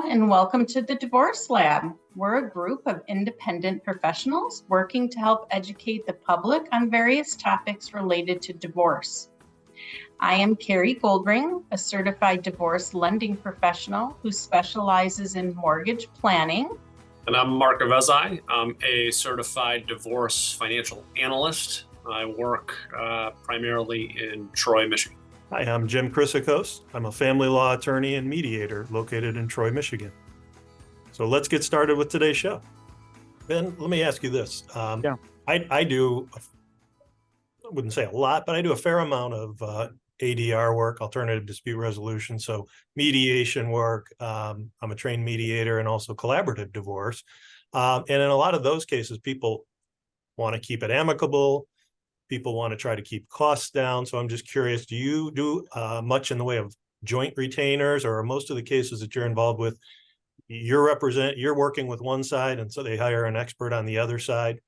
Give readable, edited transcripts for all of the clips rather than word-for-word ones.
and welcome to the Divorce Lab. We're a group of independent professionals working to help educate the public on various topics related to divorce. I am Carrie Goldring, a certified divorce lending professional who specializes in mortgage planning. And I'm Mark Avezai. I'm a certified divorce financial analyst. I work primarily in Troy, Michigan. Hi, I'm Jim Chryssikos. I'm a family law attorney and mediator located in Troy, Michigan. So let's get started with today's show. Ben, let me ask you this. I do, I wouldn't say a lot, but I do a fair amount of ADR work, alternative dispute resolution. So mediation work. I'm a trained mediator and also collaborative divorce. And in a lot of those cases, people want to keep it amicable. People want to try to keep costs down. So I'm just curious, do you do much in the way of joint retainers, or are most of the cases that you're involved with, you're working with one side and so they hire an expert on the other side?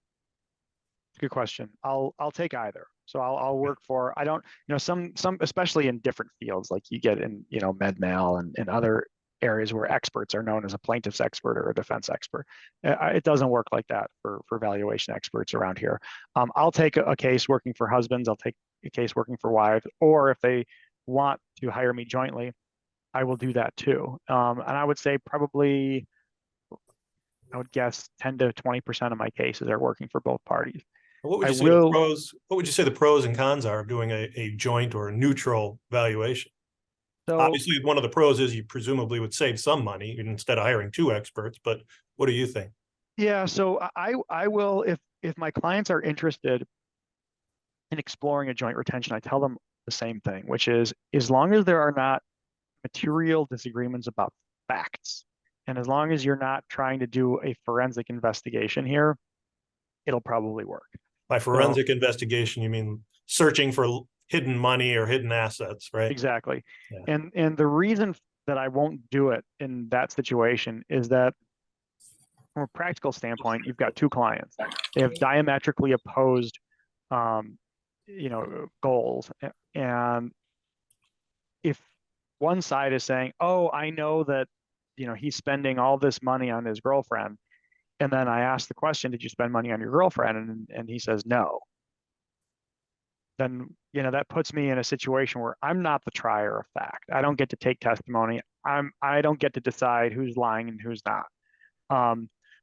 Good question. I'll take either. So I'll work for, I don't, some, especially in different fields, like you get in, med mal and other areas where experts are known as a plaintiff's expert or a defense expert. It doesn't work like that for valuation experts around here. I'll take a case working for husbands. I'll take a case working for wives, or if they want to hire me jointly, I will do that too. And I would say probably, I would guess 10 to 20% of my cases are working for both parties. What would you say the pros and cons are of doing a joint or a neutral valuation? So, obviously, one of the pros is you presumably would save some money instead of hiring two experts, but what do you think? Yeah, so I will, if my clients are interested in exploring a joint retention, I tell them the same thing, which is, as long as there are not material disagreements about facts, and as long as you're not trying to do a forensic investigation here, it'll probably work. By forensic investigation, you mean searching for hidden money or hidden assets, right? Exactly. Yeah. And the reason that I won't do it in that situation is that from a practical standpoint, you've got two clients. They have diametrically opposed goals. And if one side is saying, oh, I know that he's spending all this money on his girlfriend, and then I ask the question, did you spend money on your girlfriend? And he says no. Then, that puts me in a situation where I'm not the trier of fact. I don't get to take testimony. I don't get to decide who's lying and who's not.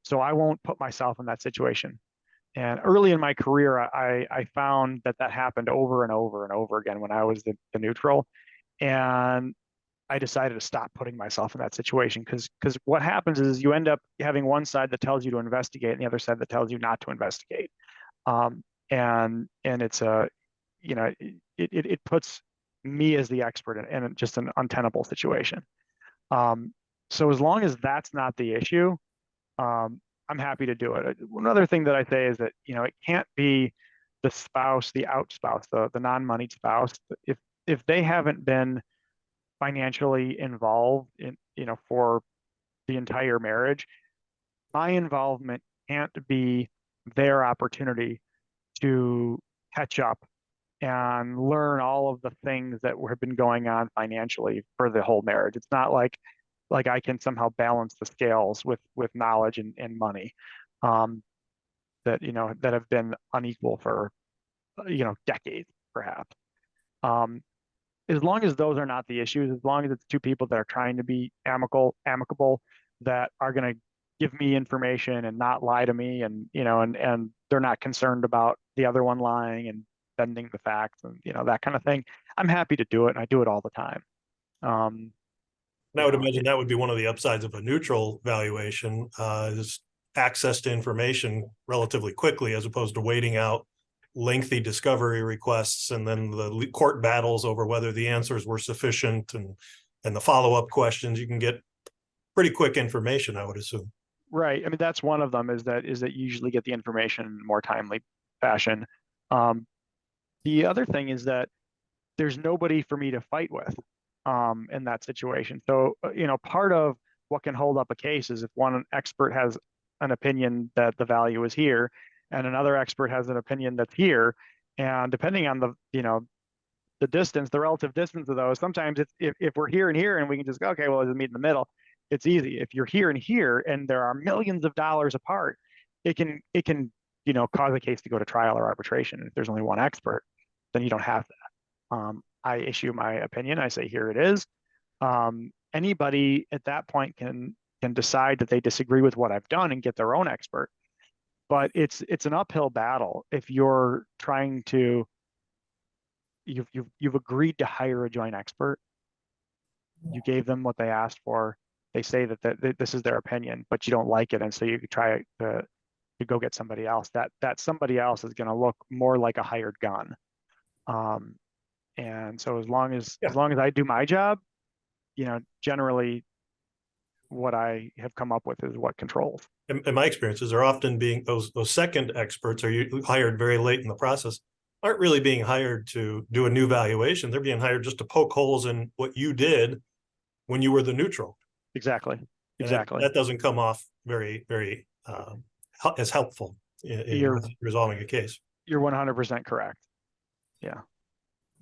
So I won't put myself in that situation. And early in my career, I found that happened over and over and over again when I was the neutral. And I decided to stop putting myself in that situation, because what happens is you end up having one side that tells you to investigate and the other side that tells you not to investigate. And it's it puts me as the expert in just an untenable situation. So as long as that's not the issue, I'm happy to do it. Another thing that I say is that, it can't be the spouse, the out spouse, the non-moneyed spouse. If they haven't been financially involved in, for the entire marriage, my involvement can't be their opportunity to catch up and learn all of the things that have been going on financially for the whole marriage. It's not like I can somehow balance the scales with knowledge and money that have been unequal for decades perhaps. As long as those are not the issues, as long as it's two people that are trying to be amicable, that are going to give me information and not lie to me, and and they're not concerned about the other one lying and bending the facts and that kind of thing, I'm happy to do it, and I do it all the time. And I would imagine that would be one of the upsides of a neutral valuation, is access to information relatively quickly, as opposed to waiting out lengthy discovery requests and then the court battles over whether the answers were sufficient and the follow-up questions. You can get pretty quick information, I would assume. Right. I mean, that's one of them, is that you usually get the information in a more timely fashion. The other thing is that there's nobody for me to fight with in that situation. So, part of what can hold up a case is if one expert has an opinion that the value is here and another expert has an opinion that's here, and depending on the distance, the relative distance of those, sometimes if we're here and here and we can just go, okay, well, let's meet in the middle. it's easy. If you're here and here, and there are millions of dollars apart, it can cause a case to go to trial or arbitration. If there's only one expert, then you don't have that. I issue my opinion. I say, here it is. Anybody at that point can decide that they disagree with what I've done and get their own expert. But it's an uphill battle if you're trying to. You've agreed to hire a joint expert. You gave them what they asked for. They say that this is their opinion, but you don't like it, and so you try to go get somebody else. That somebody else is going to look more like a hired gun. And so as long as I do my job, generally what I have come up with is what controls. In my experiences, they're often being those second experts are hired very late in the process, aren't really being hired to do a new valuation. They're being hired just to poke holes in what you did when you were the neutral. Exactly. That doesn't come off very, very as helpful in resolving a case. You're 100% correct. Yeah.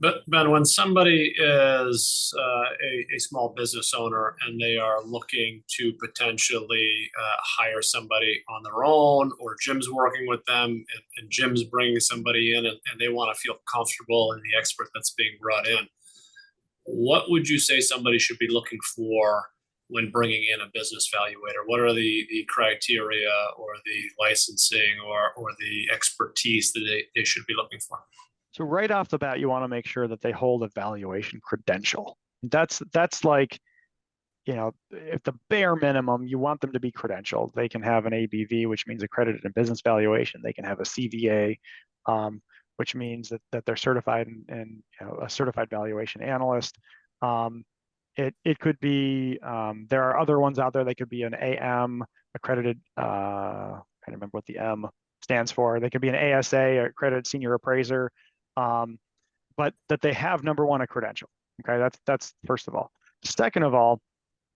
But Ben, when somebody is a small business owner and they are looking to potentially hire somebody on their own, or Jim's working with them and Jim's bringing somebody in and they want to feel comfortable in the expert that's being brought in, what would you say somebody should be looking for when bringing in a business valuator? What are the criteria or the licensing or the expertise that they should be looking for? So right off the bat, you want to make sure that they hold a valuation credential. That's like, if the bare minimum, you want them to be credentialed. They can have an ABV, which means accredited in business valuation. They can have a CVA, which means that they're certified and a certified valuation analyst. It could be, there are other ones out there. They could be an AM accredited, I can't remember what the M stands for. They could be an ASA, accredited senior appraiser. But that they have, number one, a credential. Okay, that's first of all. Second of all,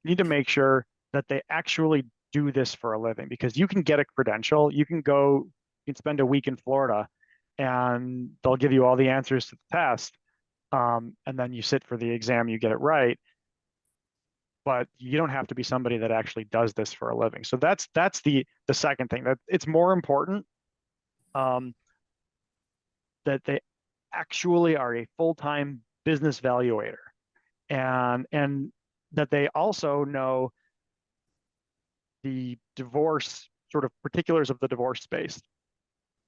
you need to make sure that they actually do this for a living, because you can get a credential. You can spend a week in Florida and they'll give you all the answers to the test. And then you sit for the exam, you get it right. But you don't have to be somebody that actually does this for a living. So that's the second thing. That it's more important that they actually are a full-time business valuator, and that they also know the divorce sort of particulars of the divorce space.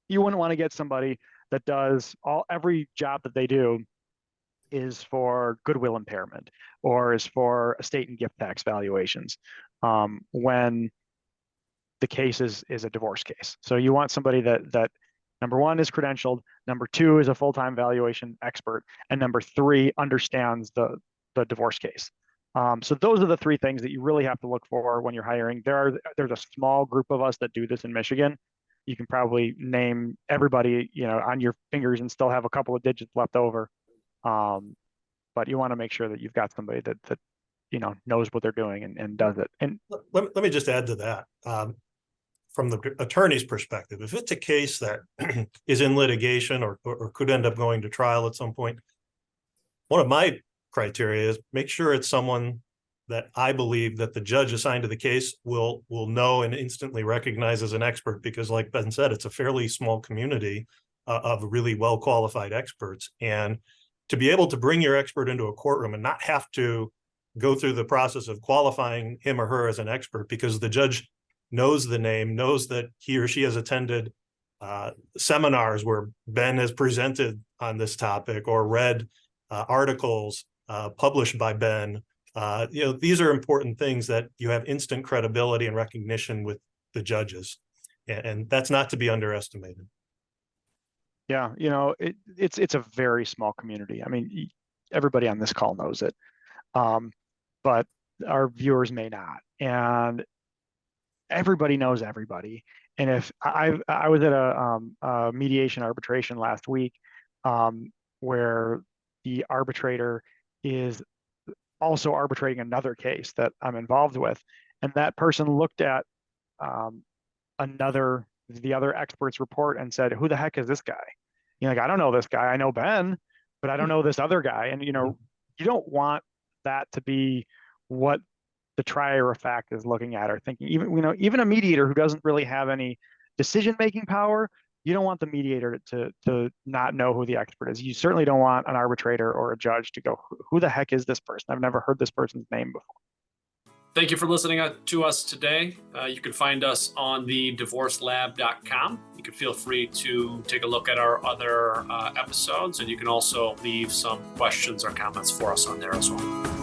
You wouldn't want to get somebody that does every job that they do is for goodwill impairment or is for estate and gift tax valuations, when the case is a divorce case. So you want somebody that number one is credentialed, number two is a full-time valuation expert, and number three understands the divorce case. So those are the three things that you really have to look for when you're hiring. There's a small group of us that do this in Michigan. You can probably name everybody, on your fingers and still have a couple of digits left over. But you want to make sure that you've got somebody that knows what they're doing and does it. And let me just add to that. From the attorney's perspective, if it's a case that is in litigation or could end up going to trial at some point, one of my criteria is make sure it's someone that I believe that the judge assigned to the case will know and instantly recognize as an expert, because like Ben said, it's a fairly small community of really well-qualified experts. And to be able to bring your expert into a courtroom and not have to go through the process of qualifying him or her as an expert, because the judge knows the name, knows that he or she has attended seminars where Ben has presented on this topic or read articles published by Ben. These are important things that you have instant credibility and recognition with the judges, and that's not to be underestimated. Yeah, it's a very small community. I mean, everybody on this call knows it, but our viewers may not. And everybody knows everybody. And if I was at a mediation arbitration last week, where the arbitrator is also arbitrating another case that I'm involved with, and that person looked at the other expert's report and said, "Who the heck is this guy?" I don't know this guy. I know Ben, but I don't know this other guy. And you don't want that to be what the trier of fact is looking at or thinking. Even a mediator who doesn't really have any decision-making power, you don't want the mediator to not know who the expert is. You certainly don't want an arbitrator or a judge to go, who the heck is this person? I've never heard this person's name before. Thank you for listening to us today. You can find us on the divorcelab.com. You can feel free to take a look at our other episodes, and you can also leave some questions or comments for us on there as well.